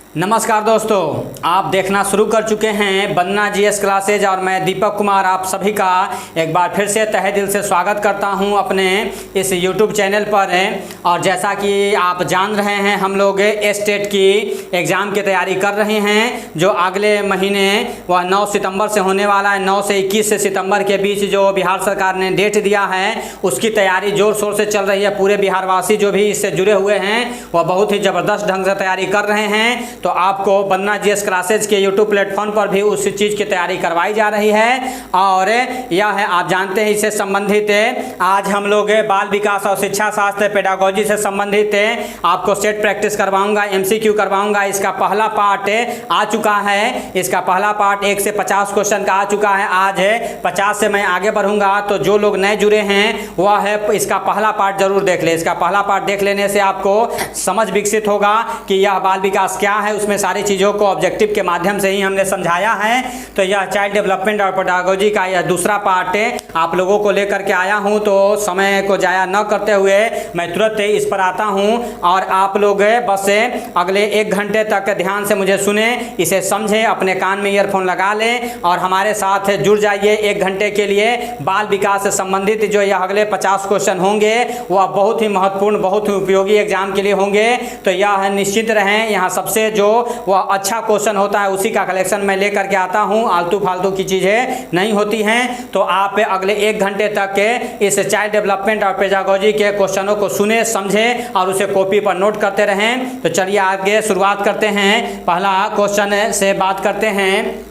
नमस्कार दोस्तों, आप देखना शुरू कर चुके हैं बन्ना जीएस क्लासेज और मैं दीपक कुमार आप सभी का एक बार फिर से तहे दिल से स्वागत करता हूं अपने इस YouTube चैनल पर। और जैसा कि आप जान रहे हैं, हम लोग स्टेट की एग्ज़ाम की तैयारी कर रहे हैं जो अगले महीने वह 9 सितंबर से होने वाला है। 9 से 21 सितंबर के बीच जो बिहार सरकार ने डेट दिया है उसकी तैयारी ज़ोर शोर से चल रही है। पूरे बिहारवासी जो भी इससे जुड़े हुए हैं वह बहुत ही ज़बरदस्त ढंग से तैयारी कर रहे हैं। तो आपको बन्ना जीएस क्लासेज के यूट्यूब प्लेटफॉर्म पर भी उस चीज़ की तैयारी करवाई जा रही है। और यह है, आप जानते हैं, इससे संबंधित आज हम लोग बाल विकास और शिक्षा शास्त्र पेडागोजी से संबंधित आपको सेट प्रैक्टिस करवाऊंगा, एमसीक्यू करवाऊंगा। इसका पहला पार्ट आ चुका है। इसका पहला पार्ट 1 से 50 क्वेश्चन का आ चुका है। आज 50 से मैं आगे बढ़ूंगा। तो जो लोग नए जुड़े हैं वह है इसका पहला पार्ट जरूर देख ले। इसका पहला पार्ट देख लेने से आपको समझ विकसित होगा कि यह बाल विकास क्या है। उसमें सारी चीज़ों को ऑब्जेक्टिव के माध्यम से ही हमने समझाया है। तो यह चाइल्ड डेवलपमेंट और पेडागोजी का यह दूसरा पार्ट आप लोगों को लेकर के आया हूं। तो समय को जाया न करते हुए मैं तुरंत इस पर आता हूं और आप लोग बस अगले 1 घंटे तक ध्यान से मुझे सुने, इसे समझें, अपने कान में ईयरफोन लगा लें और हमारे साथ जुड़ जाइए 1 घंटे के लिए। बाल विकास से संबंधित जो यह अगले 50 क्वेश्चन होंगे वह बहुत ही महत्वपूर्ण, बहुत ही उपयोगी एग्जाम के लिए होंगे। तो यह निश्चित रहें, यहाँ सबसे जो वह अच्छा क्वेश्चन होता है उसी का कलेक्शन मैं लेकर के आता हूँ। आलतू फालतू की चीज़ें नहीं होती हैं। तो आप अगले 1 घंटे तक इस चाइल्ड डेवलपमेंट और पेडागोजी के क्वेश्चनों को सुने, समझें और उसे कॉपी पर नोट करते रहें। तो चलिए आगे शुरुआत करते हैं। पहला क्वेश्चन से बात करते हैं।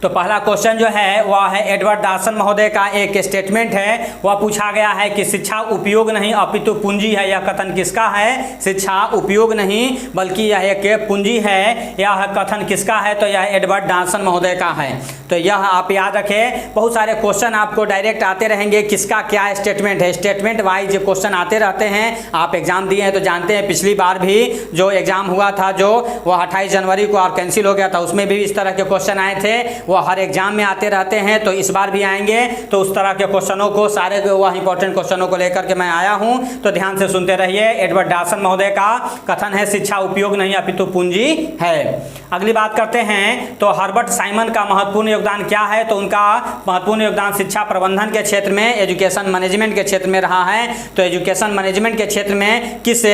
तो पहला क्वेश्चन जो है वह है एडवर्ड डॉसन महोदय का एक स्टेटमेंट है। वह पूछा गया है कि शिक्षा उपयोग नहीं अपितु पूंजी है। यह कथन किसका है? शिक्षा उपयोग नहीं बल्कि यह एक पूंजी है। यह कथन किसका है? तो यह एडवर्ड डॉसन महोदय का है। तो यह आप याद रखें। बहुत सारे क्वेश्चन आपको डायरेक्ट आते रहेंगे, किसका क्या स्टेटमेंट है। स्टेटमेंट वाइज क्वेश्चन आते रहते हैं। आप एग्जाम दिए हैं तो जानते हैं, पिछली बार भी जो एग्जाम हुआ था जो वह 28 जनवरी को और कैंसिल हो गया था, उसमें भी इस तरह के क्वेश्चन आए थे। वह हर एग्जाम में आते रहते हैं। तो इस बार भी आएंगे। तो उस तरह के क्वेश्चनों को, सारे वह इंपॉर्टेंट क्वेश्चनों को लेकर के मैं आया हूं। तो ध्यान से सुनते रहिए। एडवर्ड डॉसन महोदय का कथन है शिक्षा उपयोग नहीं अपितु पूंजी है। अगली बात करते हैं। तो हर्बर्ट साइमन का महत्वपूर्ण योगदान क्या है? तो उनका महत्वपूर्ण योगदान शिक्षा प्रबंधन के क्षेत्र में, एजुकेशन मैनेजमेंट के क्षेत्र में रहा है। तो एजुकेशन मैनेजमेंट के क्षेत्र में किस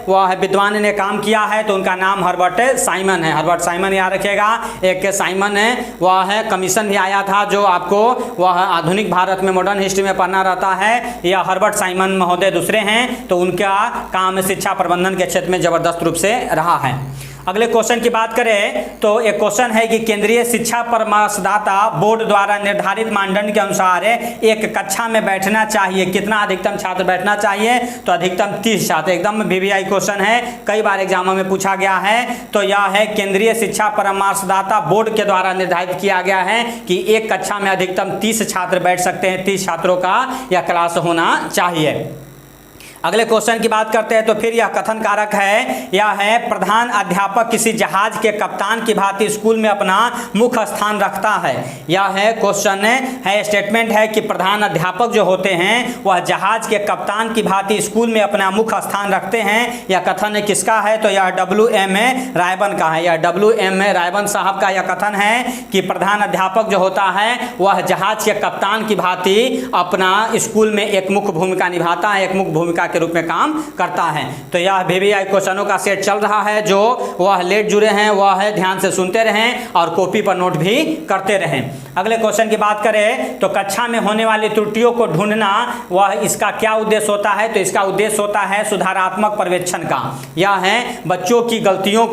वह विद्वान ने काम किया है? तो उनका नाम हर्बर्ट साइमन है। हर्बर्ट साइमन याद रखिएगा। एक साइमन है वह है, कमीशन भी आया था जो आपको वह आधुनिक भारत में मॉडर्न हिस्ट्री में पढ़ना रहता है। या हर्बर्ट साइमन महोदय दूसरे हैं। तो उनका काम शिक्षा प्रबंधन के क्षेत्र में जबरदस्त रूप से रहा है। अगले क्वेश्चन की बात करें तो एक क्वेश्चन है कि केंद्रीय शिक्षा परामर्शदाता बोर्ड द्वारा निर्धारित मानदंड के अनुसार एक कक्षा में बैठना चाहिए, कितना अधिकतम छात्र बैठना चाहिए? तो अधिकतम 30 छात्र। एकदम वीवीआई क्वेश्चन है, कई बार एग्जामों में पूछा गया है। तो यह है केंद्रीय शिक्षा परामर्शदाता बोर्ड के द्वारा निर्धारित किया गया है कि एक कक्षा में अधिकतम 30 छात्र बैठ सकते हैं। 30 छात्रों का यह क्लास होना चाहिए। अगले क्वेश्चन की बात करते हैं। तो फिर यह कथन कारक है, यह है प्रधान अध्यापक किसी जहाज के कप्तान की भांति स्कूल में अपना मुख्य स्थान रखता है। यह है क्वेश्चन है, स्टेटमेंट है कि प्रधान अध्यापक जो होते हैं वह जहाज के कप्तान की भांति स्कूल में अपना मुख्य स्थान रखते हैं। यह कथन किसका है? तो यह WM रायबन का है। यह WM रायबन साहब का यह कथन है कि प्रधान अध्यापक जो होता है वह जहाज के कप्तान की भांति अपना स्कूल में एक मुख्य भूमिका निभाता है, एक मुख्य भूमिका के रूप में काम करता है। तो यह वीवीआई क्वेश्चनों का सेट चल रहा है। जो वह लेट जुड़े हैं वह है ध्यान से सुनते रहें और कॉपी पर नोट भी करते रहें। अगले क्वेश्चन की बात करें तो कक्षा में होने वाली त्रुटियों को ढूंढना, वह इसका क्या उद्देश्य होता है? तो इसका उद्देश्य होता है सुधारात्मक पर्यवेक्षण का। यह है बच्चों की गलतियों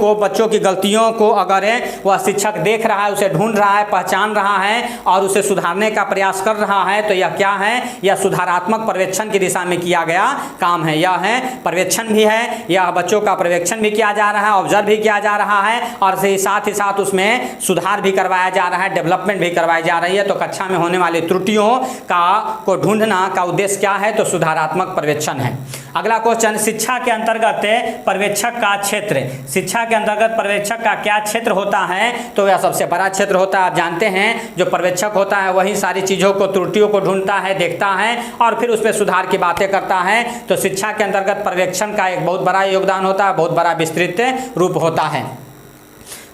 को अगर वह शिक्षक देख रहा है, उसे ढूंढ रहा है, पहचान रहा है और उसे सुधारने का प्रयास कर रहा है। तो यह क्या है? यह सुधारात्मक पर्यवेक्षण की दिशा में किया गया काम है। यह है पर्यवेक्षण भी है, यह बच्चों का पर्यवेक्षण भी किया जा रहा है, ऑब्जर्व भी किया जा रहा है और साथ ही साथ उसमें सुधार भी करवाया जा रहा है, डेवलपमेंट भी करवाई जा रही है। तो कक्षा में होने वाली त्रुटियों को ढूंढना का उद्देश्य क्या है? तो सुधारात्मक पर्यवेक्षण है। अगला क्वेश्चन, शिक्षा के अंतर्गत पर्यवेक्षक का क्षेत्र। शिक्षा के अंतर्गत पर्यवेक्षक का क्या क्षेत्र होता है? तो यह सबसे बड़ा क्षेत्र होता है। आप जानते हैं जो पर्यवेक्षक होता है वही सारी चीज़ों को, त्रुटियों को ढूंढता है, देखता है और फिर उस पर सुधार की बातें करता है। तो शिक्षा के अंतर्गत पर्यवेक्षण का एक बहुत बड़ा योगदान होता है, बहुत बड़ा विस्तृत रूप होता है।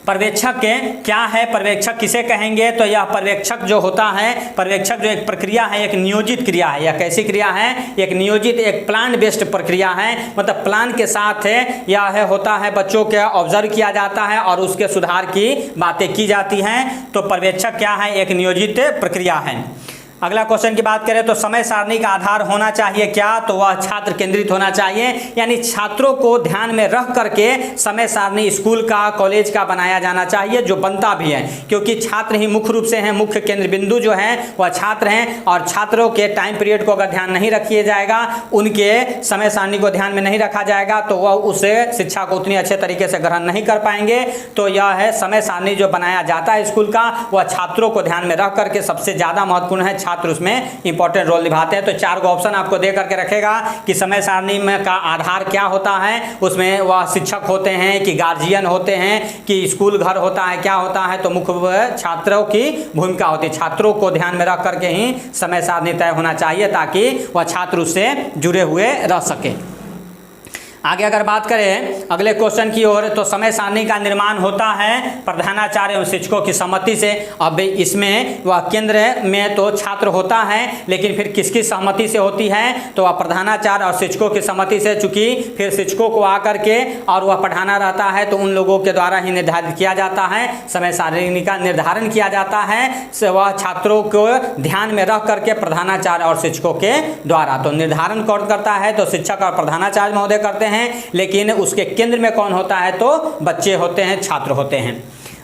पर्यवेक्षक क्या है, पर्यवेक्षक किसे कहेंगे? तो यह पर्यवेक्षक जो होता है, पर्यवेक्षक जो एक प्रक्रिया है, एक नियोजित क्रिया है। यह कैसी क्रिया है? एक नियोजित, एक प्लान बेस्ड प्रक्रिया है। मतलब प्लान के साथ यह होता है, बच्चों के ऑब्जर्व किया जाता है और उसके सुधार की बातें की जाती हैं। तो पर्यवेक्षक क्या है? एक नियोजित प्रक्रिया है। अगला क्वेश्चन की बात करें तो समय सारणी का आधार होना चाहिए क्या? तो वह छात्र केंद्रित होना चाहिए, यानी छात्रों को ध्यान में रख करके समय सारणी स्कूल का, कॉलेज का बनाया जाना चाहिए, जो बनता भी है, क्योंकि छात्र ही मुख्य रूप से हैं, मुख्य केंद्र बिंदु जो है वह छात्र हैं। और छात्रों के टाइम पीरियड को अगर ध्यान नहीं रखिए जाएगा, उनके समय सारणी को ध्यान में नहीं रखा जाएगा, तो वह उस शिक्षा को उतनी अच्छे तरीके से ग्रहण नहीं कर पाएंगे। तो यह है समय सारणी जो बनाया जाता है स्कूल का, वह छात्रों को ध्यान में रख करके सबसे ज़्यादा महत्वपूर्ण है, छात्र उसमें इंपॉर्टेंट रोल निभाते हैं। तो 4 गो ऑप्शन आपको दे करके रखेगा कि समय सारणी में का आधार क्या होता है, उसमें वह शिक्षक होते हैं कि गार्जियन होते हैं कि स्कूल घर होता है, क्या होता है? तो मुख्य छात्रों की भूमिका होती है। छात्रों को ध्यान में रख करके ही समय सारणी तय होना चाहिए, ताकि वह छात्र उससे जुड़े हुए रह सके। आगे अगर बात करें अगले क्वेश्चन की ओर, तो समय सारणी का निर्माण होता है प्रधानाचार्य एवं शिक्षकों की सहमति से। अब इसमें वह केंद्र में तो छात्र होता है, लेकिन फिर किसकी सहमति से होती है? तो वह प्रधानाचार्य और शिक्षकों की सहमति से, चूंकि फिर शिक्षकों को आकर के और वह पढ़ाना रहता है, तो उन लोगों के द्वारा ही निर्धारित किया जाता है। समय सारणी का निर्धारण किया जाता है वह छात्रों को ध्यान में रख करके प्रधानाचार्य और शिक्षकों के द्वारा। तो निर्धारण कौन करता है? तो शिक्षक और प्रधानाचार्य महोदय करते हैं, लेकिन उसके केंद्र में कौन होता है? तो बच्चे होते हैं, छात्र होते हैं।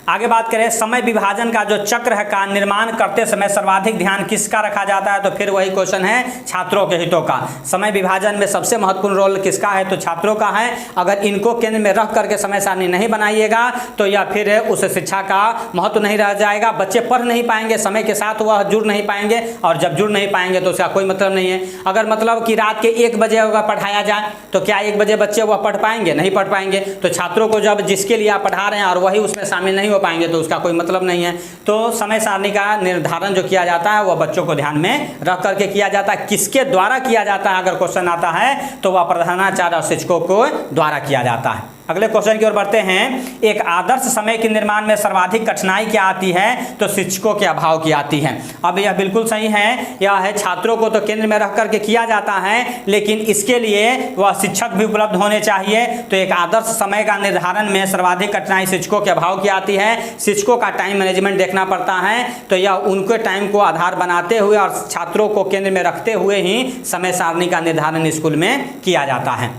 आगे बात करें समय विभाजन का जो चक्र है का निर्माण करते समय सर्वाधिक ध्यान किसका रखा जाता है? तो फिर वही क्वेश्चन है छात्रों के हितों का। समय विभाजन में सबसे महत्वपूर्ण रोल किसका है? तो छात्रों का है। अगर इनको केंद्र में रख करके समय सारणी नहीं बनाइएगा, तो या फिर उस शिक्षा का महत्व नहीं रह जाएगा, बच्चे पढ़ नहीं पाएंगे, समय के साथ वह जुड़ नहीं पाएंगे, और जब जुड़ नहीं पाएंगे तो उसका कोई मतलब नहीं है। अगर मतलब कि रात के 1 बजे अगर पढ़ाया जाए, तो क्या 1 बजे बच्चे वह पढ़ पाएंगे? नहीं पढ़ पाएंगे। तो छात्रों को जब जिसके लिए आप पढ़ा रहे हैं और वही उसमें शामिल नहीं हो पाएंगे, तो उसका कोई मतलब नहीं है। तो समय सारणी का निर्धारण जो किया जाता है वह बच्चों को ध्यान में रख करके किया जाता है। किसके द्वारा किया जाता है अगर क्वेश्चन आता है, तो वह प्रधानाचार्य और शिक्षकों को द्वारा किया जाता है। अगले क्वेश्चन की ओर बढ़ते हैं। एक आदर्श समय के निर्माण में सर्वाधिक कठिनाई क्या आती है? तो शिक्षकों के अभाव की आती है। अब यह बिल्कुल सही है, यह है छात्रों को तो केंद्र में रख करके किया जाता है, लेकिन इसके लिए वह शिक्षक भी उपलब्ध होने चाहिए। तो एक आदर्श समय का निर्धारण में सर्वाधिक कठिनाई शिक्षकों के अभाव की आती है। शिक्षकों का टाइम मैनेजमेंट देखना पड़ता है, तो यह उनके टाइम को आधार बनाते हुए और छात्रों को केंद्र में रखते हुए ही समय सारणी का निर्धारण स्कूल में किया जाता है।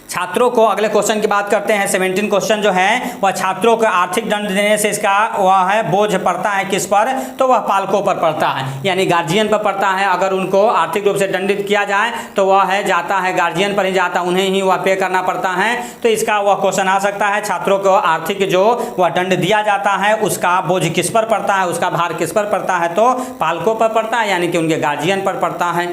छात्रों को, अगले क्वेश्चन की बात करते हैं। 17 क्वेश्चन जो है वह छात्रों को आर्थिक दंड देने से इसका वह है बोझ पड़ता है किस पर? तो वह पालकों पर पड़ता है, यानी गार्जियन पर पड़ता है। अगर उनको आर्थिक रूप से दंडित किया जाए तो वह है जाता है गार्जियन पर ही जाता, उन्हें ही वह पे करना पड़ता है। तो इसका वह क्वेश्चन आ सकता है, छात्रों को आर्थिक जो वह दंड दिया जाता है उसका बोझ किस पर पड़ता है, उसका भार किस पर पड़ता है? तो पालकों पर पड़ता है, यानी कि उनके गार्जियन पर पड़ता है।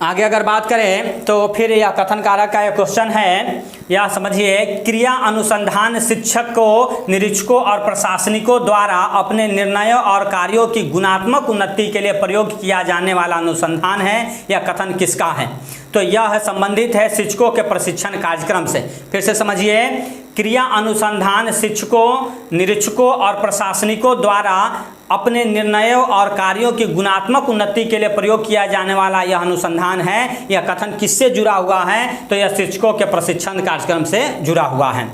आगे अगर बात करें तो फिर यह कथन कारक का एक क्वेश्चन है, यह समझिए। क्रिया अनुसंधान शिक्षक को निरीक्षकों और प्रशासनिकों द्वारा अपने निर्णयों और कार्यों की गुणात्मक उन्नति के लिए प्रयोग किया जाने वाला अनुसंधान है। यह कथन किसका है? तो यह संबंधित है शिक्षकों के प्रशिक्षण कार्यक्रम से। फिर से समझिए, क्रिया अनुसंधान शिक्षकों, निरीक्षकों और प्रशासनिकों द्वारा अपने निर्णयों और कार्यों की गुणात्मक उन्नति के लिए प्रयोग किया जाने वाला यह अनुसंधान है। यह कथन किससे जुड़ा हुआ है? तो यह शिक्षकों के प्रशिक्षण कार्यक्रम से जुड़ा हुआ है।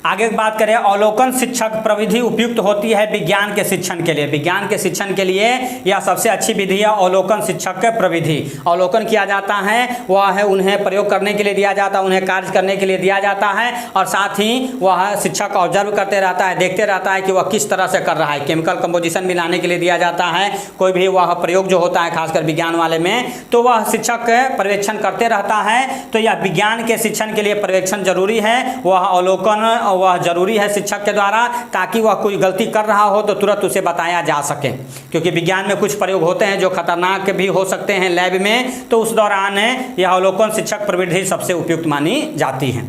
आगे बात करें, अवलोकन शिक्षक प्रविधि उपयुक्त होती है विज्ञान के शिक्षण के लिए। विज्ञान के शिक्षण के लिए यह सबसे अच्छी विधि है अवलोकन शिक्षक के प्रविधि। अवलोकन किया जाता है, वह है उन्हें प्रयोग करने के लिए दिया जाता है, उन्हें कार्य करने के लिए दिया जाता है, और साथ ही वह शिक्षक ऑब्जर्व करते रहता है, देखते रहता है कि वह किस तरह से कर रहा है। केमिकल कंपोजिशन भी लाने के लिए दिया जाता है, कोई भी वह प्रयोग जो होता है खासकर विज्ञान वाले में, तो वह शिक्षक पर्यवेक्षण करते रहता है। तो यह विज्ञान के शिक्षण के लिए पर्यवेक्षण जरूरी है, वह अवलोकन वह जरूरी है शिक्षक के द्वारा, ताकि वह कोई गलती कर रहा हो तो तुरंत उसे बताया जा सके। क्योंकि विज्ञान में कुछ प्रयोग होते हैं जो खतरनाक भी हो सकते हैं लैब में, तो उस दौरान यह अवलोकन शिक्षक प्रविधि सबसे उपयुक्त मानी जाती है।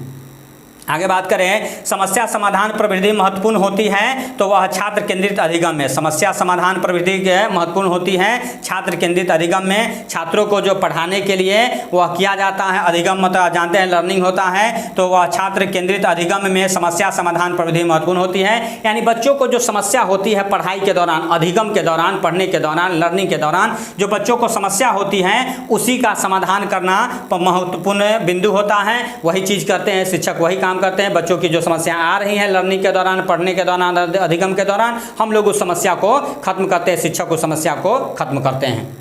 आगे बात करें, समस्या समाधान प्रविधि महत्वपूर्ण होती है तो वह छात्र केंद्रित अधिगम में। समस्या समाधान प्रविधि महत्वपूर्ण होती है छात्र केंद्रित अधिगम में। छात्रों को जो पढ़ाने के लिए वह किया जाता है, अधिगम मतलब जानते हैं लर्निंग होता है, तो वह छात्र केंद्रित अधिगम में समस्या समाधान प्रविधि महत्वपूर्ण होती है। यानी बच्चों को जो समस्या होती है पढ़ाई के दौरान, अधिगम के दौरान, पढ़ने के दौरान, लर्निंग के दौरान जो बच्चों को समस्या होती है उसी का समाधान करना महत्वपूर्ण बिंदु होता है। वही चीज़ करते हैं शिक्षक, वही काम करते हैं। बच्चों की जो समस्या आ रही है लर्निंग के दौरान, पढ़ने के दौरान, अधिगम के दौरान, हम लोग उस समस्या को खत्म करते हैं, शिक्षक उस समस्या को खत्म करते हैं।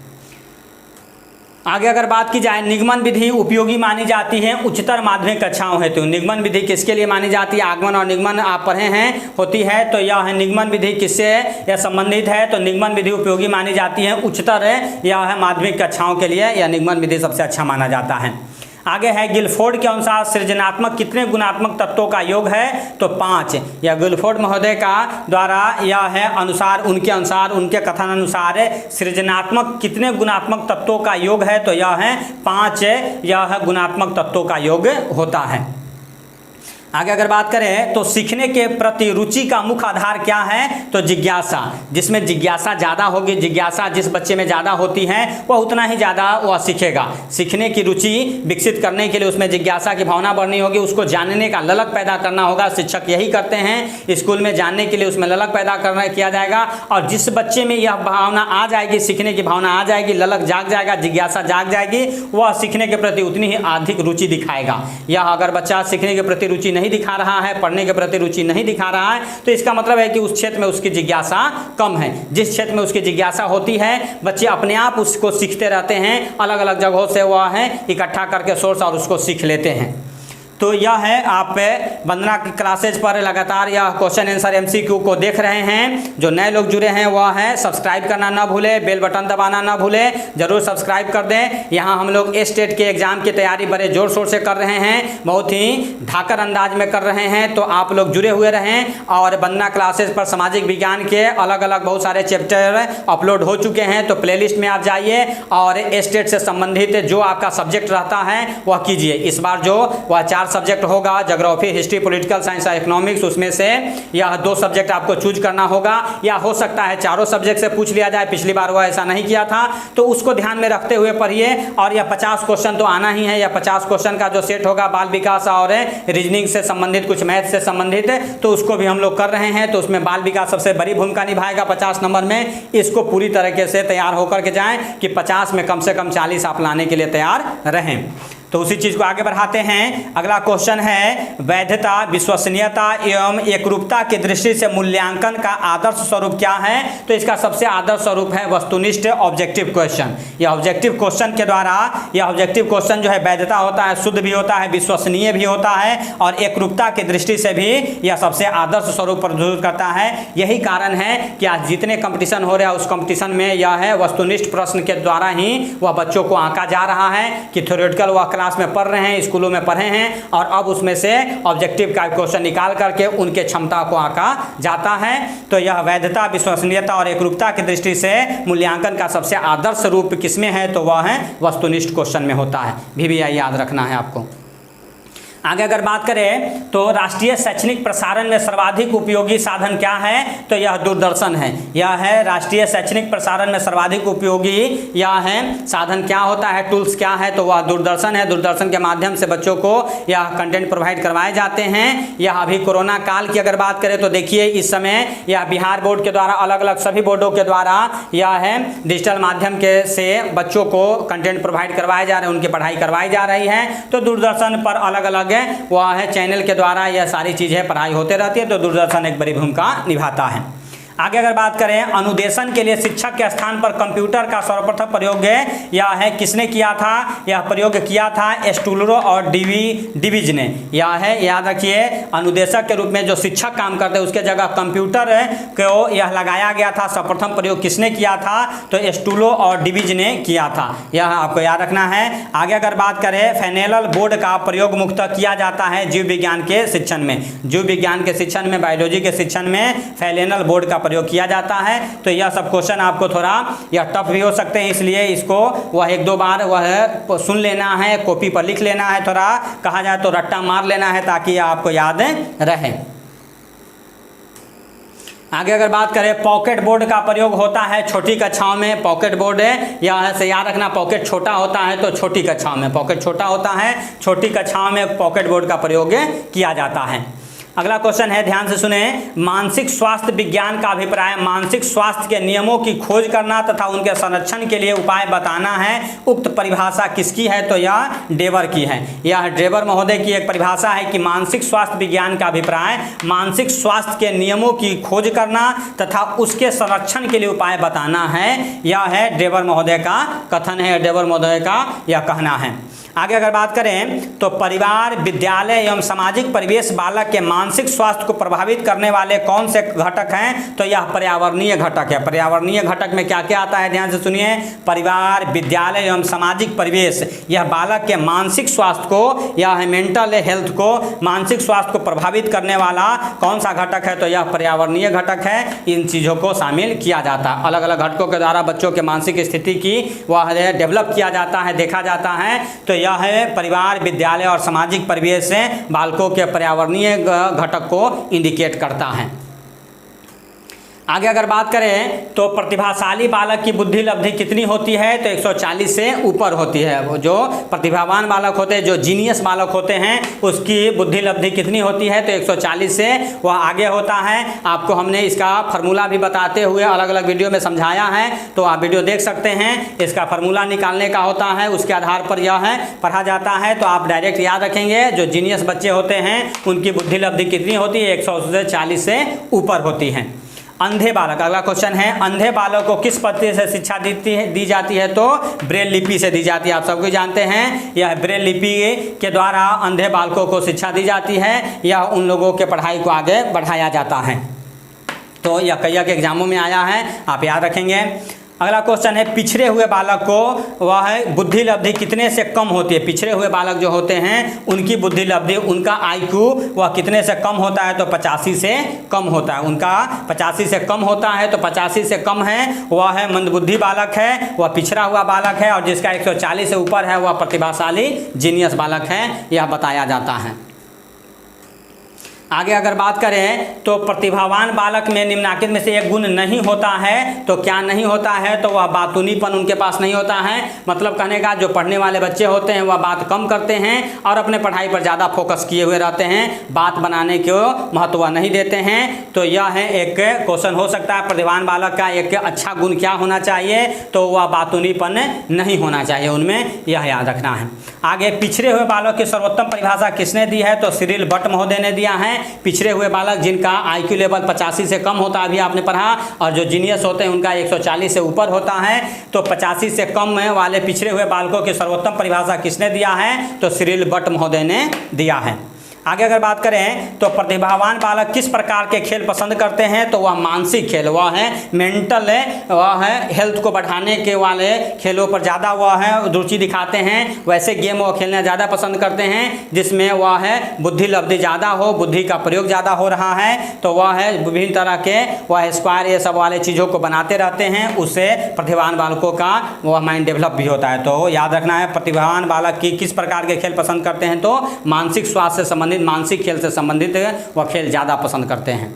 आगे अगर बात की जाए, निगमन विधि उपयोगी मानी जाती है उच्चतर माध्यमिक कक्षाओं हेतु। निगमन विधि किसके लिए मानी जाती है? आगमन और निगमन आप पढ़े हैं होती है, तो यह है निगमन विधि किससे यह संबंधित है? तो निगमन विधि उपयोगी मानी जाती है उच्चतर यह है माध्यमिक कक्षाओं के लिए, यह निगमन विधि सबसे अच्छा माना जाता है। आगे है, गिलफोर्ड के अनुसार सृजनात्मक कितने गुणात्मक तत्वों का योग है? तो 5। यह गिलफोर्ड महोदय का द्वारा यह है उनके अनुसार उनके कथन अनुसार सृजनात्मक कितने गुणात्मक तत्वों का योग है? तो यह है 5 यह गुणात्मक तत्वों का योग होता है। आगे अगर बात करें तो सीखने के प्रति रुचि का मुख्य आधार क्या है? तो जिज्ञासा। जिसमें जिज्ञासा ज़्यादा होगी, जिज्ञासा जिस बच्चे में ज़्यादा होती है वह उतना ही ज़्यादा वह सीखेगा। सीखने की रुचि विकसित करने के लिए उसमें जिज्ञासा की भावना बढ़नी होगी, उसको जानने का ललक पैदा करना होगा। शिक्षक यही करते हैं, स्कूल में जानने के लिए उसमें ललक पैदा करना किया जाएगा। और जिस बच्चे में यह भावना आ जाएगी, सीखने की भावना आ जाएगी, ललक जाग जाएगा, जिज्ञासा जाग जाएगी, वह सीखने के प्रति उतनी ही अधिक रुचि दिखाएगा। यह अगर बच्चा सीखने के प्रति रुचि नहीं दिखा रहा है, पढ़ने के प्रति रुचि नहीं दिखा रहा है, तो इसका मतलब है कि उस क्षेत्र में उसकी जिज्ञासा कम है। जिस क्षेत्र में उसकी जिज्ञासा होती है, बच्चे अपने आप उसको सीखते रहते हैं, अलग अलग जगहों से वह है इकट्ठा करके सोर्स और उसको सीख लेते हैं। तो यह है, आप वंदना की क्लासेज पर लगातार यह क्वेश्चन आंसर MCQ को देख रहे हैं। जो नए लोग जुड़े हैं वह है सब्सक्राइब करना ना भूलें, बेल बटन दबाना ना भूलें, जरूर सब्सक्राइब कर दें। यहाँ हम लोग स्टेट के एग्जाम की तैयारी बड़े जोर शोर से कर रहे हैं, बहुत ही धाकर अंदाज में कर रहे हैं, तो आप लोग जुड़े हुए रहें। और वंदना क्लासेज पर सामाजिक विज्ञान के अलग अलग बहुत सारे चैप्टर अपलोड हो चुके हैं, तो प्लेलिस्ट में आप जाइए और स्टेट से संबंधित जो आपका सब्जेक्ट रहता है वह कीजिए। इस बार जो वह 4 सब्जेक्ट होगा, ज्योग्राफी, हिस्ट्री, पॉलिटिकल साइंस और इकोनॉमिक्स, उसमें से यह 2 सब्जेक्ट आपको चूज करना होगा, या हो सकता है चारों सब्जेक्ट से पूछ लिया जाए। पिछली बार वह ऐसा नहीं किया था, तो उसको ध्यान में रखते हुए पढ़िए। और यह 50 क्वेश्चन तो आना ही है। यह 50 क्वेश्चन का जो सेट होगा बाल विकास और रीजनिंग से संबंधित, कुछ मैथ से संबंधित, तो उसको भी हम लोग कर रहे हैं। तो उसमें बाल विकास सबसे बड़ी भूमिका निभाएगा 50 नंबर में। इसको पूरी तरीके से तैयार होकर के जाएं कि 50 में कम से कम 40 आप लाने के लिए तैयार रहें। तो उसी चीज़ को आगे बढ़ाते हैं। अगला क्वेश्चन है, वैधता, विश्वसनीयता एवं एकरूपता की दृष्टि से मूल्यांकन का आदर्श स्वरूप क्या है? तो इसका सबसे आदर्श स्वरूप है वस्तुनिष्ठ ऑब्जेक्टिव क्वेश्चन। यह ऑब्जेक्टिव क्वेश्चन के द्वारा, यह ऑब्जेक्टिव क्वेश्चन जो है वैधता होता है, शुद्ध भी होता है, विश्वसनीय भी होता है, और एकरूपता की दृष्टि से भी यह सबसे आदर्श स्वरूप प्रस्तुत करता है। यही कारण है कि आज जितने कंपटीशन हो रहे हैं उस कंपटीशन में यह है वस्तुनिष्ठ प्रश्न के द्वारा ही वह बच्चों को आंका जा रहा है कि थ्योरेटिकल वह क्लास में पढ़ रहे हैं, स्कूलों में पढ़े हैं, और अब उसमें से ऑब्जेक्टिव का क्वेश्चन निकाल करके उनके क्षमता को आंका जाता है। तो यह वैधता, विश्वसनीयता और एकरूपता की दृष्टि से मूल्यांकन का सबसे आदर्श रूप किसमें है? तो वह है वस्तुनिष्ठ क्वेश्चन में होता है। VBI याद रखना है आपको। आगे अगर बात करें तो राष्ट्रीय शैक्षणिक प्रसारण में सर्वाधिक उपयोगी साधन क्या है? तो यह दूरदर्शन है। यह है राष्ट्रीय शैक्षणिक प्रसारण में सर्वाधिक उपयोगी यह है साधन क्या होता है, टूल्स क्या है? तो वह दूरदर्शन है। दूरदर्शन के माध्यम से बच्चों को यह कंटेंट प्रोवाइड करवाए जाते हैं। यह अभी कोरोना काल की अगर बात करें तो देखिए इस समय यह बिहार बोर्ड के द्वारा, अलग अलग सभी बोर्डों के द्वारा यह है डिजिटल माध्यम के से बच्चों को कंटेंट प्रोवाइड करवाए जा रहे हैं, उनकी पढ़ाई करवाई जा रही है। तो दूरदर्शन पर अलग अलग वह है चैनल के द्वारा यह सारी चीज़ें पढ़ाई होते रहती है। तो दूरदर्शन एक बड़ी भूमिका निभाता है। आगे अगर बात करें, अनुदेशन के लिए शिक्षक के स्थान पर कंप्यूटर का सर्वप्रथम प्रयोग यह है किसने किया था? यह प्रयोग किया था स्टूलरो और डिविज ने। यह है, याद रखिए, अनुदेशक के रूप में जो शिक्षक काम करते हैं उसके जगह कंप्यूटर को यह लगाया गया था। सर्वप्रथम प्रयोग किसने किया था? तो स्टूलो और डिविज ने किया था, यह आपको याद रखना है। आगे अगर बात करें, फेनेलल बोर्ड का प्रयोग मुख्यतः किया जाता है जीव विज्ञान के शिक्षण में। जीव विज्ञान के शिक्षण में, बायोलॉजी के शिक्षण में फेनेलल बोर्ड का प्रयोग किया जाता है। तो यह सब क्वेश्चन आपको थोड़ा यह टफ भी हो सकते हैं, इसलिए इसको वह एक दो बार वह सुन लेना है, कॉपी पर लिख लेना है, थोड़ा कहा जाए तो रट्टा मार लेना है ताकि आपको याद रहे। आगे अगर बात करें, पॉकेट बोर्ड का प्रयोग होता है छोटी कक्षाओं में। पॉकेट बोर्ड है, यह से याद रखना, पॉकेट छोटा होता है तो छोटी कक्षाओं में, पॉकेट छोटा होता है, छोटी कक्षाओं में पॉकेट बोर्ड का प्रयोग किया जाता है। अगला क्वेश्चन है, ध्यान से सुने। मानसिक स्वास्थ्य विज्ञान का अभिप्राय मानसिक स्वास्थ्य के नियमों की खोज करना तथा उनके संरक्षण के लिए उपाय बताना है। उक्त परिभाषा किसकी है? तो यह डेबर की है। यह डेबर महोदय की एक परिभाषा है कि मानसिक स्वास्थ्य विज्ञान का अभिप्राय मानसिक स्वास्थ्य के नियमों की खोज करना तथा उसके संरक्षण के लिए उपाय बताना है। यह है डेबर महोदय का कथन है, डेबर महोदय का यह कहना है। आगे अगर बात करें तो परिवार, विद्यालय एवं सामाजिक परिवेश बालक के मानसिक स्वास्थ्य को प्रभावित करने वाले कौन से घटक हैं? तो यह पर्यावरणीय घटक है। पर्यावरणीय घटक में क्या क्या आता है? ध्यान से सुनिए। परिवार, विद्यालय एवं सामाजिक परिवेश, यह बालक के मानसिक स्वास्थ्य को, यह मेंटल हेल्थ को, मानसिक स्वास्थ्य को प्रभावित करने वाला कौन सा घटक है? तो यह पर्यावरणीय घटक है। इन चीज़ों को शामिल किया जाता है। अलग अलग घटकों के द्वारा बच्चों के मानसिक स्थिति की वह डेवलप किया जाता है, देखा जाता है। तो यह है परिवार, विद्यालय और सामाजिक परिवेश से बालकों के पर्यावरणीय घटक को इंडिकेट करता है। आगे अगर बात करें तो प्रतिभाशाली बालक की बुद्धि लब्धि कितनी होती है? तो 140 से ऊपर होती है। वो जो प्रतिभावान बालक होते हैं, जो जीनियस बालक होते हैं, उसकी बुद्धि लब्धि कितनी होती है? तो 140 से वह आगे होता है। आपको हमने इसका फार्मूला भी बताते हुए अलग अलग वीडियो में समझाया है, तो आप वीडियो देख सकते हैं। इसका फार्मूला निकालने का होता है, उसके आधार पर यह है पढ़ा जाता है। तो आप डायरेक्ट याद रखेंगे, जो जीनियस बच्चे होते हैं उनकी बुद्धि लब्धि कितनी होती है? 140 से ऊपर होती है। अंधे बालक, अगला क्वेश्चन है, अंधे बालक को किस पद्धति से शिक्षा दी जाती है? तो ब्रेल लिपि से दी जाती है। आप सबको जानते हैं, यह ब्रेल लिपि के द्वारा अंधे बालकों को शिक्षा दी जाती है। यह उन लोगों के पढ़ाई को आगे बढ़ाया जाता है। तो यह कई के एग्जामों में आया है, आप याद रखेंगे। अगला क्वेश्चन है, पिछड़े हुए बालक को वह बुद्धि लब्धि कितने से कम होती है? पिछड़े हुए बालक जो होते हैं उनकी बुद्धि लब्धि, उनका आईक्यू वह कितने से कम होता है? तो 85 से कम होता है। उनका 85 से कम होता है। तो 85 से कम है वह है मंदबुद्धि बालक है, वह पिछड़ा हुआ बालक है। और जिसका 140 से ऊपर है वह प्रतिभाशाली जीनियस बालक है, यह बताया जाता है। आगे अगर बात करें तो प्रतिभावान बालक में निम्नलिखित में से एक गुण नहीं होता है। तो क्या नहीं होता है? तो वह बातूनीपन उनके पास नहीं होता है। मतलब कहने का, जो पढ़ने वाले बच्चे होते हैं वह बात कम करते हैं और अपने पढ़ाई पर ज़्यादा फोकस किए हुए रहते हैं, बात बनाने को महत्व नहीं देते हैं। तो यह है एक क्वेश्चन हो सकता है, प्रतिभावान बालक का एक अच्छा गुण क्या होना चाहिए? तो वह बातूनीपन नहीं होना चाहिए उनमें, यह याद रखना है। आगे, पिछड़े हुए बालक की सर्वोत्तम परिभाषा किसने दी है? तो सिरिल भट्ट महोदय ने दिया है। पिछड़े हुए बालक जिनका आईक्यू लेवल 85 से कम होता है, अभी आपने पढ़ा, और जो जीनियस होते हैं उनका 140 से ऊपर होता है। तो 85 से कम वाले पिछड़े हुए बालकों की सर्वोत्तम परिभाषा किसने दिया है? तो सिरिल भट्ट महोदय ने दिया है। आगे अगर बात करें तो प्रतिभावान बालक किस प्रकार के खेल पसंद करते हैं? तो वह मानसिक खेल, वह है मेंटल है, वह है हेल्थ को बढ़ाने के वाले खेलों पर ज़्यादा वह है रुचि दिखाते हैं। वैसे गेम वह खेलना ज़्यादा पसंद करते हैं जिसमें वह है बुद्धि लब्धि ज़्यादा हो, बुद्धि का प्रयोग ज़्यादा हो रहा है। तो वह है विभिन्न तरह के वह स्क्वायर ये सब वाले चीज़ों को बनाते रहते हैं, उससे प्रतिभावान बालकों का वह माइंड डेवलप भी होता है। तो याद रखना है, प्रतिभावान बालक की किस प्रकार के खेल पसंद करते हैं? तो मानसिक स्वास्थ्य से संबंधित, मानसिक खेल से संबंधित वह खेल ज़्यादा पसंद करते हैं।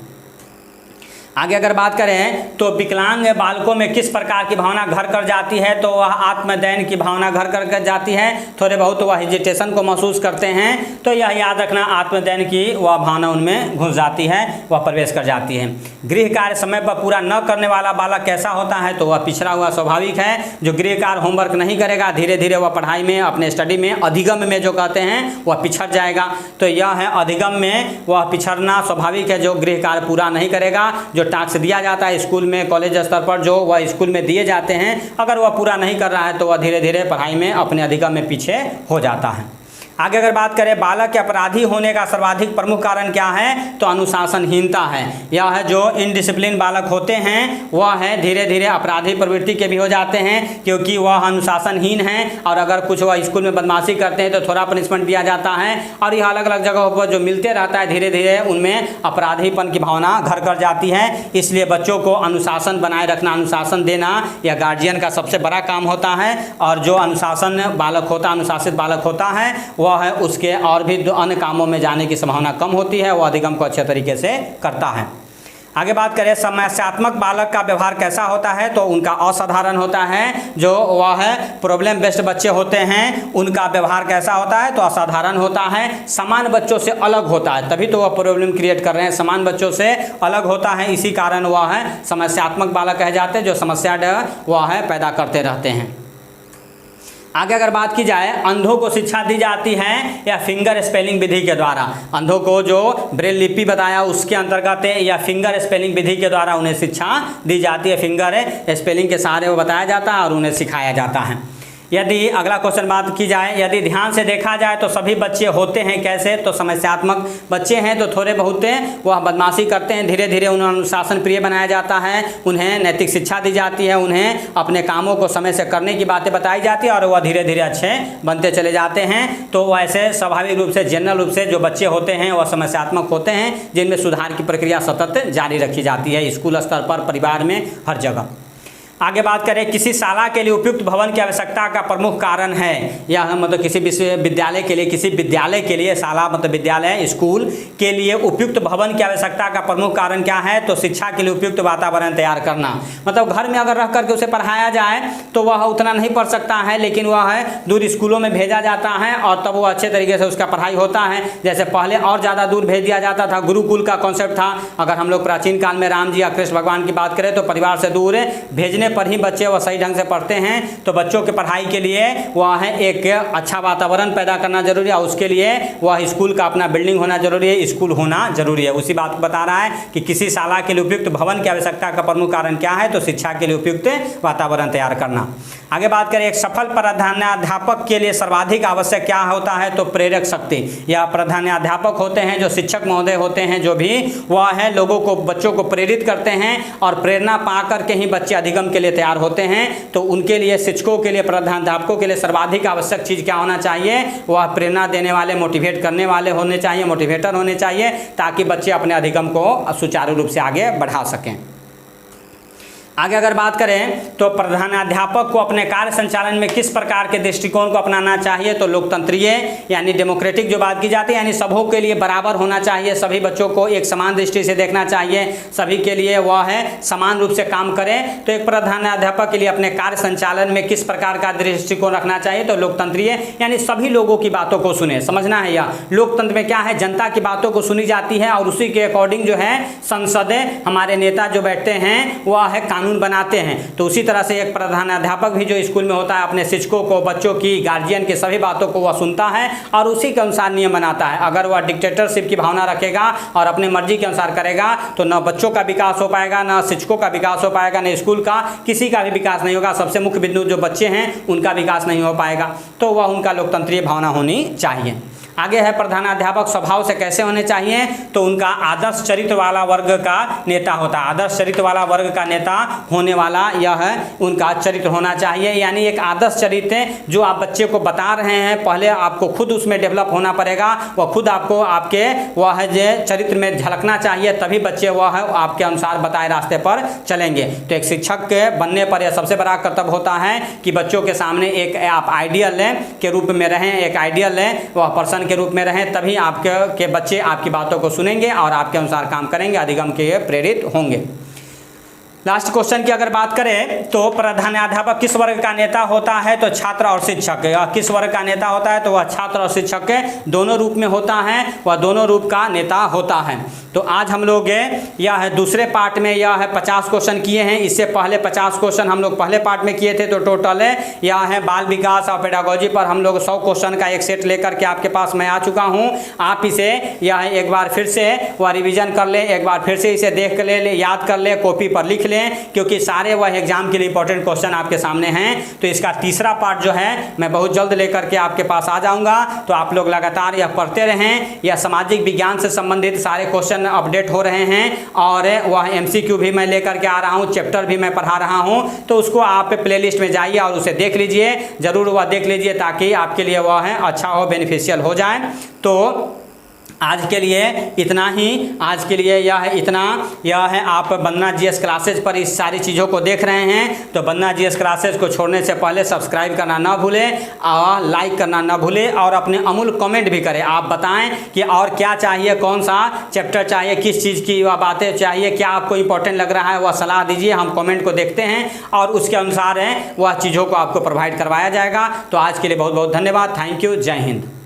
आगे अगर बात करें तो विकलांग बालकों में किस प्रकार की भावना घर कर जाती है? तो वह आत्मदैन की भावना घर कर जाती है। थोड़े बहुत वह हेजिटेशन को महसूस करते हैं। तो यह याद रखना, आत्मदैन की वह भावना उनमें घुस जाती है, वह प्रवेश कर जाती है। गृह कार्य समय पर पूरा न करने वाला बालक कैसा होता है? तो वह पिछड़ा हुआ स्वाभाविक है। जो गृह कार्य होमवर्क नहीं करेगा, धीरे धीरे वह पढ़ाई में, अपने स्टडी में अधिगम में जो कहते हैं वह पिछड़ जाएगा। तो यह है अधिगम में वह पिछड़ना स्वाभाविक है। जो गृह कार्य पूरा नहीं करेगा, जो टास्क दिया जाता है स्कूल में, कॉलेज स्तर पर जो वह स्कूल में दिए जाते हैं, अगर वह पूरा नहीं कर रहा है तो वह धीरे धीरे पढ़ाई में, अपने अधिगम में पीछे हो जाता है। आगे अगर बात करें बालक के अपराधी होने का सर्वाधिक प्रमुख कारण क्या है, तो अनुशासनहीनता है। यह है जो इनडिसिप्लिन बालक होते हैं वह है धीरे धीरे अपराधी प्रवृत्ति के भी हो जाते हैं, क्योंकि वह अनुशासनहीन है और अगर कुछ वह स्कूल में बदमाशी करते हैं तो थोड़ा पनिशमेंट दिया जाता है और यह अलग अलग जगहों पर जो मिलते रहता है धीरे धीरे उनमें अपराधीपन की भावना घर कर जाती है। इसलिए बच्चों को अनुशासन बनाए रखना, अनुशासन देना यह गार्जियन का सबसे बड़ा काम होता है। और जो अनुशासन बालक होता, अनुशासित बालक होता है वह है उसके और भी अन्य कामों में जाने की संभावना कम होती है, वह अधिगम को अच्छे तरीके से करता है। आगे बात करें समस्यात्मक बालक का व्यवहार कैसा होता है, तो उनका असाधारण होता है। जो वह है प्रॉब्लम बेस्ड बच्चे होते हैं उनका व्यवहार कैसा होता है, तो असाधारण होता है, सामान्य बच्चों से अलग होता है, तभी तो वह प्रॉब्लम क्रिएट कर रहे हैं, सामान्य बच्चों से अलग होता है, इसी कारण वह है समस्यात्मक बालक कहे जाते हैं, जो समस्या वह है पैदा करते रहते हैं। आगे अगर बात की जाए अंधों को शिक्षा दी जाती है या फिंगर स्पेलिंग विधि के द्वारा, अंधों को जो ब्रेल लिपि बताया उसके अंतर्गत या फिंगर स्पेलिंग विधि के द्वारा उन्हें शिक्षा दी जाती है, फिंगर स्पेलिंग के सहारे वो बताया जाता है और उन्हें सिखाया जाता है। यदि अगला क्वेश्चन बात की जाए, यदि ध्यान से देखा जाए तो सभी बच्चे होते हैं कैसे, तो समस्यात्मक बच्चे हैं तो थोड़े बहुत वह बदमाशी करते हैं, धीरे धीरे उन्हें अनुशासन प्रिय बनाया जाता है, उन्हें नैतिक शिक्षा दी जाती है, उन्हें अपने कामों को समय से करने की बातें बताई जाती है और वह धीरे धीरे अच्छे बनते चले जाते हैं। तो वैसे स्वाभाविक रूप से जनरल रूप से जो बच्चे होते हैं वह समस्यात्मक होते हैं, जिनमें सुधार की प्रक्रिया सतत जारी रखी जाती है स्कूल स्तर पर, परिवार में, हर जगह। आगे बात करें किसी शाला के लिए उपयुक्त भवन की आवश्यकता का प्रमुख कारण है, यह मतलब किसी विश्वविद्यालय के लिए, किसी विद्यालय के लिए, शाला मतलब विद्यालय स्कूल के लिए उपयुक्त भवन की आवश्यकता का प्रमुख कारण क्या है, तो शिक्षा के लिए उपयुक्त वातावरण तैयार करना। मतलब घर में अगर रह करके उसे पढ़ाया जाए तो वह उतना नहीं पढ़ सकता है, लेकिन वह है दूर स्कूलों में भेजा जाता है और तब वो अच्छे तरीके से उसका पढ़ाई होता है। जैसे पहले और ज़्यादा दूर भेज दिया जाता था, गुरुकुल का कॉन्सेप्ट था। अगर हम लोग प्राचीन काल में राम जी या कृष्ण भगवान की बात करें तो परिवार से दूर भेजने पर ही बच्चे वह सही ढंग से पढ़ते हैं। तो बच्चों के पढ़ाई के लिए वह है एक अच्छा वातावरण पैदा करना जरूरी है, उसके लिए वह स्कूल का अपना बिल्डिंग होना जरूरी है, स्कूल होना जरूरी है। उसी बात को बता रहा है कि किसी शाला के लिए उपयुक्त भवन की आवश्यकता का प्रमुख कारण क्या है, तो शिक्षा के लिए उपयुक्त वातावरण तैयार करना। आगे बात करें एक सफल प्रधानाध्यापक के लिए सर्वाधिक आवश्यक क्या होता है, तो प्रेरक शक्ति। या प्रधानाध्यापक होते हैं जो शिक्षक महोदय होते हैं, जो भी वह है लोगों को, बच्चों को प्रेरित करते हैं और प्रेरणा पा करके ही बच्चे अधिगम के लिए तैयार होते हैं। तो उनके लिए, शिक्षकों के लिए, प्रधानाध्यापकों के लिए सर्वाधिक आवश्यक चीज़ क्या होना चाहिए, वह प्रेरणा देने वाले, मोटिवेट करने वाले होने चाहिए, मोटिवेटर होने चाहिए, ताकि बच्चे अपने अधिगम को सुचारू रूप से आगे बढ़ा सकें। आगे अगर बात करें तो प्रधानाध्यापक को अपने कार्य संचालन में किस प्रकार के दृष्टिकोण को अपनाना चाहिए, तो लोकतंत्रीय यानी डेमोक्रेटिक जो बात की जाती है, यानी सबों के लिए बराबर होना चाहिए, सभी बच्चों को एक समान दृष्टि से देखना चाहिए, सभी के लिए वह है समान रूप से काम करें। तो एक प्रधानाध्यापक के लिए अपने कार्य संचालन में किस प्रकार का दृष्टिकोण रखना चाहिए, तो लोकतंत्रीय यानी सभी लोगों की बातों को सुने, समझना है। यह लोकतंत्र में क्या है, जनता की बातों को सुनी जाती है और उसी के अकॉर्डिंग जो है संसद, हमारे नेता जो बैठते हैं वह है कानून बनाते हैं। तो उसी तरह से एक प्रधानाध्यापक भी जो स्कूल में होता है अपने शिक्षकों को, बच्चों की, गार्जियन की सभी बातों को वह सुनता है और उसी के अनुसार नियम बनाता है। अगर वह डिक्टेटरशिप की भावना रखेगा और अपने मर्जी के अनुसार करेगा तो न बच्चों का विकास हो पाएगा, न शिक्षकों का विकास हो पाएगा, न स्कूल का, किसी का भी विकास नहीं होगा। सबसे मुख्य बिंदु जो बच्चे हैं उनका विकास नहीं हो पाएगा। तो वह उनका लोकतंत्रीय भावना होनी चाहिए। आगे है प्रधानाध्यापक स्वभाव से कैसे होने चाहिए, तो उनका आदर्श चरित्र वाला वर्ग का नेता होता है। आदर्श चरित्र वाला वर्ग का नेता होने वाला यह है उनका चरित्र होना चाहिए, यानी एक आदर्श चरित्र जो आप बच्चे को बता रहे हैं, पहले आपको खुद उसमें डेवलप होना पड़ेगा, वह खुद आपको आपके वह है जो चरित्र में झलकना चाहिए, तभी बच्चे वह है आपके अनुसार बताए रास्ते पर चलेंगे। तो एक शिक्षक के बनने पर यह सबसे बड़ा कर्तव्य होता है कि बच्चों के सामने एक आप आइडियल के रूप में रहें, एक आइडियल वह पर्सन के रूप में रहें, तभी आपके बच्चे आपकी बातों को सुनेंगे और आपके अनुसार काम करेंगे, अधिगम के प्रेरित होंगे। लास्ट क्वेश्चन की अगर बात करें तो प्रधानाध्यापक किस वर्ग का नेता होता है, तो छात्र और शिक्षक। किस वर्ग का नेता होता है, तो वह छात्र और शिक्षक के दोनों रूप में होता है, वह दोनों रूप का नेता होता है। तो आज हम लोग यह है दूसरे पार्ट में यह है 50 क्वेश्चन किए हैं। इससे पहले 50 क्वेश्चन हम लोग पहले पार्ट में किए थे। तो टोटल यह है बाल विकास और पेडागोजी पर हम लोग 100 क्वेश्चन का एक सेट लेकर के आपके पास मैं आ चुका हूँ। आप इसे यह एक बार फिर से वह रिविजन कर ले, एक बार फिर से इसे देख ले, याद कर ले, कॉपी पर लिख ले लें, क्योंकि सारे वह एग्जाम के लिए इंपॉर्टेंट क्वेश्चन आपके सामने हैं। तो इसका तीसरा पार्ट जो है मैं बहुत जल्द लेकर के आपके पास आ जाऊंगा। तो आप लोग लगातार यह पढ़ते रहें। यह सामाजिक विज्ञान से संबंधित सारे क्वेश्चन अपडेट हो रहे हैं और वह MCQ भी मैं लेकर के आ रहा हूँ, चैप्टर भी मैं पढ़ा रहा हूँ। तो उसको आप प्लेलिस्ट में जाइए और उसे देख लीजिए, ज़रूर वह देख लीजिए ताकि आपके लिए वह है अच्छा हो, बेनिफिशियल हो जाए। तो आज के लिए इतना ही, आज के लिए यह है आप बन्ना GS क्लासेज पर इस सारी चीज़ों को देख रहे हैं। तो बन्ना GS क्लासेज को छोड़ने से पहले सब्सक्राइब करना ना भूलें और लाइक करना ना भूलें और अपने अमूल कमेंट भी करें। आप बताएं कि और क्या चाहिए, कौन सा चैप्टर चाहिए, किस चीज़ की वह बातें चाहिए, क्या आपको इंपॉर्टेंट लग रहा है, वह सलाह दीजिए। हम कमेंट को देखते हैं और उसके अनुसार वह चीज़ों को आपको प्रोवाइड करवाया जाएगा। तो आज के लिए बहुत बहुत धन्यवाद। Thank you. जय हिंद।